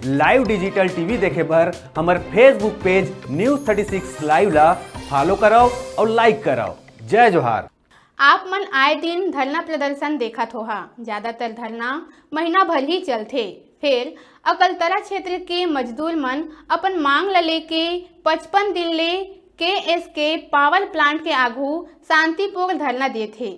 Live digital TV देखे बर हमार फेसबुक पेज न्यूज़ 36 लाइव ला फॉलो कराओ और लाइक कराओ। जय जोहार। आप मन आए दिन धरना प्रदर्शन देखत होहा। ज्यादातर धरना महीना भर ही चलथे। फिर अकलतरा क्षेत्र के मजदूर मन अपन मांग ला लेके 55 दिन ले KSK पावर प्लांट के आगू शांतिपूर्ण धरना देथे।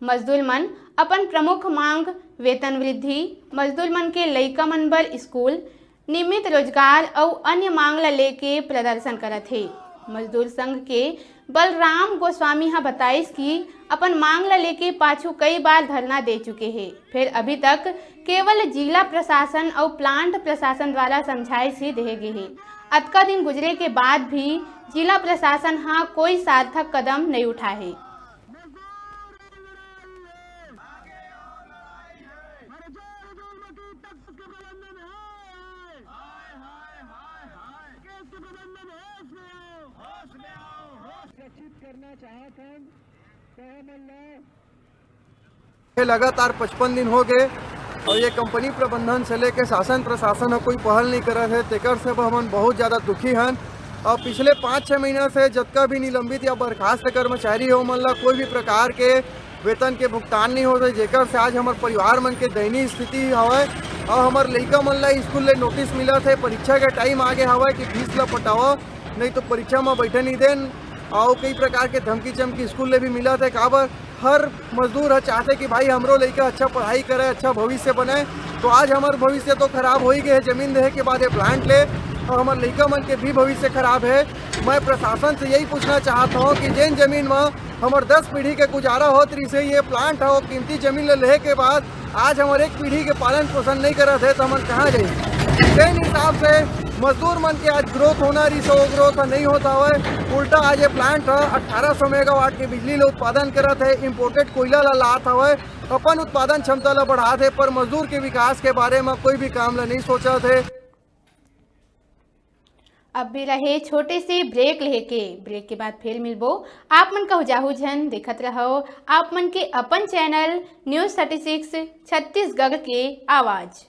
मजदूर मन अपन प्रमुख मांग वेतन वृद्धि, मजदूर मन के लइका मन बर स्कूल, नियमित रोजगार और अन्य मांग ला लेके प्रदर्शन करत हे। मजदूर संघ के बलराम गोस्वामी हा बताइस कि अपन मांग ला लेके पाछू कई बार धरना दे चुके हैं, फिर अभी तक केवल जिला प्रशासन और प्लांट प्रशासन द्वारा समझाइश ही दे गए हैं। अतका दिन गुजरे के बाद भी जिला प्रशासन हा कोई सार्थक कदम नहीं उठाए है। लगातार 55 दिन हो गए और ये कंपनी प्रबंधन से लेके शासन प्रशासन हो कोई पहल नहीं करत है। तेकर से हमन बहुत ज़्यादा दुखी हन और पिछले 5-6 महीना से जतका भी निलंबित या बर्खास्त कर्मचारी हो मन ला कोई भी प्रकार के वेतन के भुगतान नहीं हो रहे, जेकर से आज हमारे परिवार मन के दयनीय स्थिति हवय। और हमारे लइका मन ला स्कूल ले नोटिस मिला थे, परीक्षा के टाइम आगे हवय कि फीस ला पटाओ नहीं तो परीक्षा में बैठे नहीं देन। और कई प्रकार के धमकी चमकी स्कूल ले भी मिला थे। काबर हर मजदूर है चाहते कि भाई हमरो लड़का अच्छा पढ़ाई करे, अच्छा भविष्य बने। तो आज हमार भविष्य तो खराब हो ही गए, जमीन देहे के बाद ये प्लांट ले और हमारे लड़का मन के भी भविष्य खराब है। मैं प्रशासन से यही पूछना चाहता हूँ कि जिन जमीन में हमारे 10 पीढ़ी के गुजारा होत रही से ये प्लांट हो कीमती जमीन ले के बाद आज हमारे एक पीढ़ी के पालन पोषण नहीं करत है तो हम कहाँ जाए। जिन हिसाब से मजदूर मन के आज ग्रोथ होना रही सो ग्रोथ नहीं होता है, उल्टा आज ये प्लांट 1800 मेगावाट के बिजली ला उत्पादन करत है, इम्पोर्टेड कोयला ला लात हवे, अपन उत्पादन क्षमता ला बढ़ात है, पर मजदूर के विकास के बारे में कोई भी काम ला नहीं सोचा थे। अब भी रहे छोटे से ब्रेक लेके, ब्रेक के बाद फिर मिलबो। आप मन कहु जाहु झन देखत रहो आप मन के अपन चैनल न्यूज़ 36 छत्तीसगढ़ के आवाज।